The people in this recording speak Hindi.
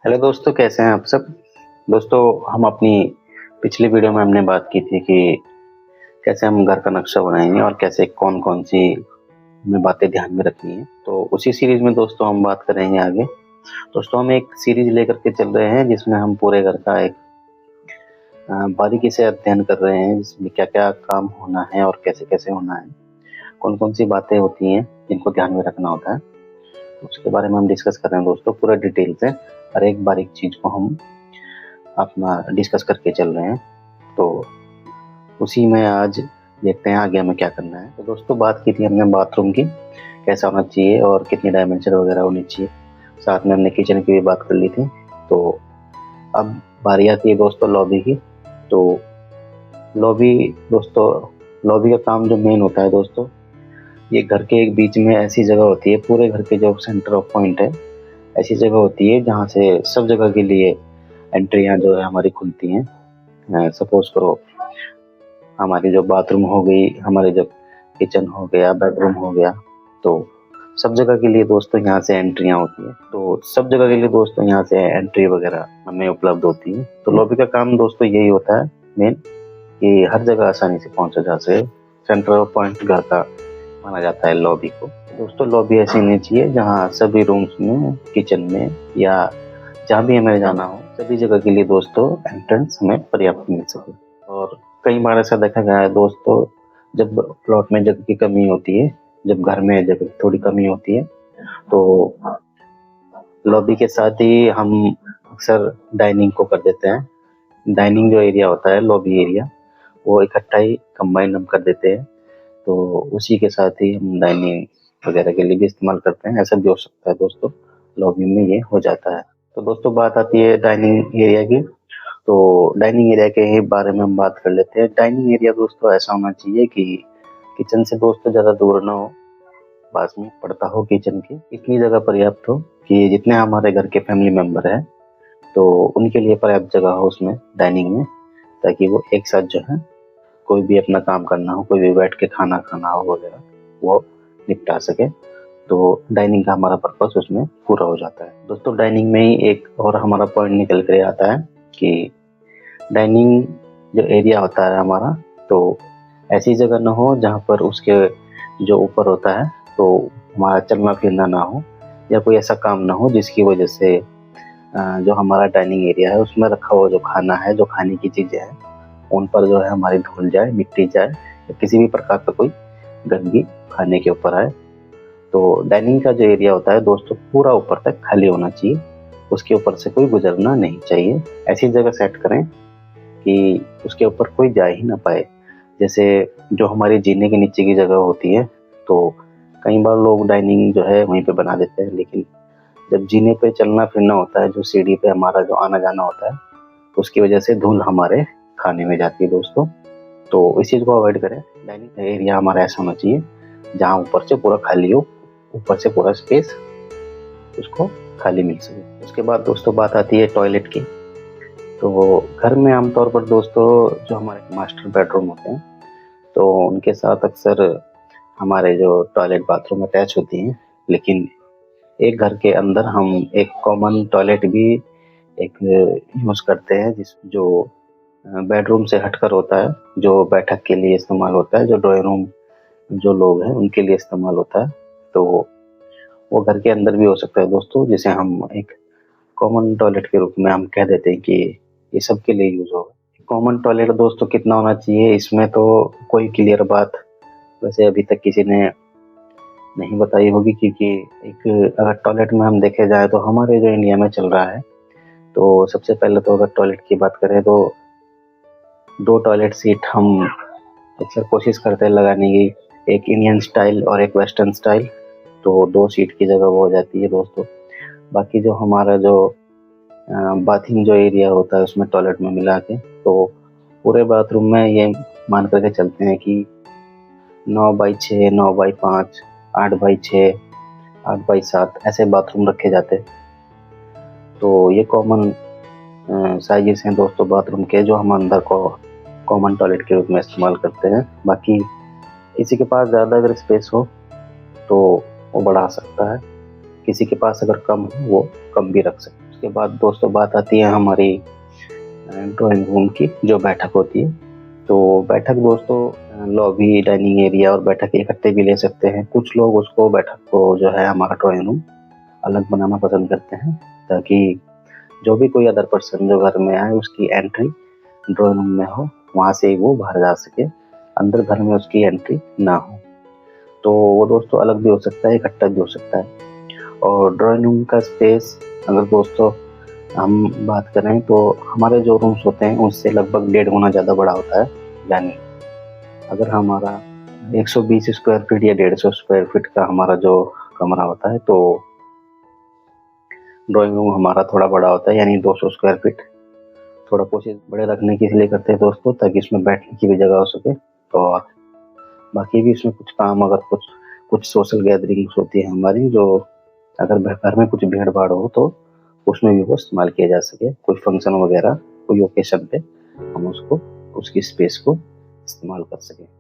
हेलो दोस्तों, कैसे हैं आप सब। दोस्तों, हम अपनी पिछली वीडियो में हमने बात की थी कि कैसे हम घर का नक्शा बनाएंगे और कैसे कौन कौन सी हमें बातें ध्यान में रखनी है। तो उसी सीरीज में दोस्तों हम बात करेंगे आगे। दोस्तों, हम एक सीरीज लेकर के चल रहे हैं जिसमें हम पूरे घर का एक बारीकी से अध्ययन कर रहे हैं, जिसमें क्या क्या काम होना है और कैसे कैसे होना है, कौन कौन सी बातें होती हैं जिनको ध्यान में रखना होता है। उसके बारे में हम डिस्कस कर रहे हैं दोस्तों, पूरा डिटेल से हर एक बारीक चीज को हम अपना डिस्कस करके चल रहे हैं। तो उसी में आज देखते हैं आगे हमें क्या करना है। तो दोस्तों, बात की थी हमने बाथरूम की, कैसा होना चाहिए और कितनी डायमेंशन वगैरह होनी चाहिए। साथ में हमने किचन की भी बात कर ली थी। तो अब बारी आती है दोस्तों लॉबी की। तो लॉबी दोस्तों, लॉबी का काम जो मेन होता है दोस्तों, ये घर के एक बीच में ऐसी जगह होती है, पूरे घर के जो सेंटर ऑफ पॉइंट है, ऐसी जगह होती है जहाँ से सब जगह के लिए एंट्रियाँ जो है हमारी खुलती हैं। सपोज करो हमारी जो बाथरूम हो गई, हमारे जो किचन हो गया, बेडरूम हो गया, तो सब जगह के लिए दोस्तों यहाँ से एंट्रियाँ होती है। तो सब जगह के लिए दोस्तों यहाँ से एंट्री वगैरह हमें उपलब्ध होती है। तो लॉबी का काम दोस्तों यही होता है मेन, कि हर जगह आसानी से पहुंचा जा सके। सेंटर ऑफ पॉइंट घर का माना जाता है लॉबी को। दोस्तों, लॉबी ऐसी होनी चाहिए जहाँ सभी रूम्स में, किचन में या जहाँ भी हमें जाना हो, सभी जगह के लिए दोस्तों एंट्रेंस हमें पर्याप्त मिल सके। और कई बार ऐसा देखा गया है दोस्तों, जब प्लॉट में जगह की कमी होती है, जब घर में जगह की थोड़ी कमी होती है, तो लॉबी के साथ ही हम अक्सर डाइनिंग को कर देते हैं। डाइनिंग जो एरिया होता है, लॉबी एरिया, वो इकट्ठा ही कंबाइन हम कर देते हैं। तो उसी के साथ ही हम डाइनिंग वगैरह के लिए भी इस्तेमाल करते हैं। ऐसा भी हो सकता है दोस्तों, लॉबी में ये हो जाता है। तो दोस्तों, बात आती है डाइनिंग एरिया की। तो डाइनिंग एरिया के ही बारे में हम बात कर लेते हैं। डाइनिंग एरिया दोस्तों ऐसा होना चाहिए कि किचन से दोस्तों ज़्यादा दूर ना हो, पास में पड़ता हो किचन के, इतनी जगह पर्याप्त हो कि जितने हमारे घर के फैमिली मेंबर हैं तो उनके लिए पर्याप्त जगह हो उसमें, डाइनिंग में, ताकि वो एक साथ जो है कोई भी अपना काम करना हो, कोई भी बैठ के खाना खाना हो वगैरह, वो निपटा सके। तो डाइनिंग का हमारा पर्पस उसमें पूरा हो जाता है। दोस्तों, डाइनिंग में ही एक और हमारा पॉइंट निकल कर आता है कि डाइनिंग जो एरिया होता है हमारा, तो ऐसी जगह ना हो जहाँ पर उसके जो ऊपर होता है तो हमारा चलना फिरना ना हो, या कोई ऐसा काम ना हो जिसकी वजह से जो हमारा डाइनिंग एरिया है उसमें रखा हुआ जो खाना है, जो खाने की चीज़ें हैं, उन पर जो है हमारी धूल जाए, मिट्टी जाए, या किसी भी प्रकार का कोई गंदगी खाने के ऊपर आए। तो डाइनिंग का जो एरिया होता है दोस्तों, पूरा ऊपर तक खाली होना चाहिए, उसके ऊपर से कोई गुजरना नहीं चाहिए। ऐसी जगह सेट करें कि उसके ऊपर कोई जा ही ना पाए। जैसे जो हमारी जीने के नीचे की जगह होती है, तो कई बार लोग डाइनिंग जो है वहीं पे बना देते हैं, लेकिन जब जीने पे चलना फिरना होता है, जो सीढ़ी पे हमारा जो आना जाना होता है, उसकी वजह से धूल हमारे खाने में जाती है दोस्तों। तो इस चीज़ को अवॉइड करें। डाइनिंग एरिया हमारा ऐसा होना चाहिए जहाँ ऊपर से पूरा खाली हो, ऊपर से पूरा स्पेस उसको खाली मिल सके। उसके बाद दोस्तों बात आती है टॉयलेट की। तो घर में आमतौर पर दोस्तों जो हमारे मास्टर बेडरूम होते हैं, तो उनके साथ अक्सर हमारे जो टॉयलेट बाथरूम अटैच होती हैं, लेकिन एक घर के अंदर हम एक कॉमन टॉयलेट भी एक यूज़ करते हैं, जिस जो बेडरूम से हटकर होता है, जो बैठक के लिए इस्तेमाल होता है, जो ड्राइंग रूम जो लोग हैं उनके लिए इस्तेमाल होता है। तो वो घर के अंदर भी हो सकता है दोस्तों, जिसे हम एक कॉमन टॉयलेट के रूप में हम कह देते हैं कि ये सबके लिए यूज़ होगा। कॉमन टॉयलेट दोस्तों कितना होना चाहिए, इसमें तो कोई क्लियर बात वैसे अभी तक किसी ने नहीं बताई होगी, क्योंकि एक अगर टॉयलेट में हम देखे जाए तो हमारे जो इंडिया में चल रहा है, तो सबसे पहले तो अगर टॉयलेट की बात करें तो 2 टॉयलेट सीट हम अक्सर कोशिश करते हैं लगाने की, एक इंडियन स्टाइल और एक वेस्टर्न स्टाइल। तो 2 सीट की जगह वो हो जाती है दोस्तों। बाकी जो हमारा जो बाथिंग जो एरिया होता है उसमें टॉयलेट में मिला के, तो पूरे बाथरूम में ये मान करके चलते हैं कि 9x6, 9x5, 8x6, 8x7 ऐसे बाथरूम रखे जाते हैं। तो ये कॉमन साइजेस हैं दोस्तों बाथरूम के, जो हम अंदर को कॉमन टॉयलेट के रूप में इस्तेमाल करते हैं। बाकी किसी के पास ज़्यादा अगर स्पेस हो तो वो बढ़ा सकता है, किसी के पास अगर कम हो वो कम भी रख सकता है। उसके बाद दोस्तों बात आती है हमारी ड्राइंग रूम की, जो बैठक होती है। तो बैठक दोस्तों लॉबी, डाइनिंग एरिया और बैठक इकट्ठे भी ले सकते हैं। कुछ लोग उसको बैठक को जो है हमारा ड्राइंग रूम अलग बनाना पसंद करते हैं, ताकि जो भी कोई अदर पर्सन जो घर में आए उसकी एंट्री ड्राइंग रूम में हो, वहाँ से वो बाहर जा सके, अंदर घर में उसकी एंट्री ना हो। तो वो दोस्तों अलग भी हो सकता है, इकट्ठा भी हो सकता है। और ड्राइंग रूम का स्पेस अगर दोस्तों हम बात करें तो हमारे जो रूम्स होते हैं उससे लगभग 1.5 गुना ज़्यादा बड़ा होता है। यानी अगर हमारा 120 स्क्वायर फीट या 150 स्क्वायर फीट का हमारा जो कमरा होता है, तो ड्राइंग रूम हमारा थोड़ा बड़ा होता है, यानी 200 स्क्वायर फीट। थोड़ा कोशिश बड़े रखने की इसलिए करते हैं दोस्तों, ताकि इसमें बैठने की भी जगह हो सके। और बाकी भी इसमें कुछ काम, अगर कुछ सोशल गैदरिंग्स होती है हमारी, जो अगर घर में कुछ भीड़ भाड़ हो तो उसमें भी वो इस्तेमाल किया जा सके। कोई फंक्शन वगैरह, कोई ओकेशन पे हम उसकी स्पेस को इस्तेमाल कर सकें।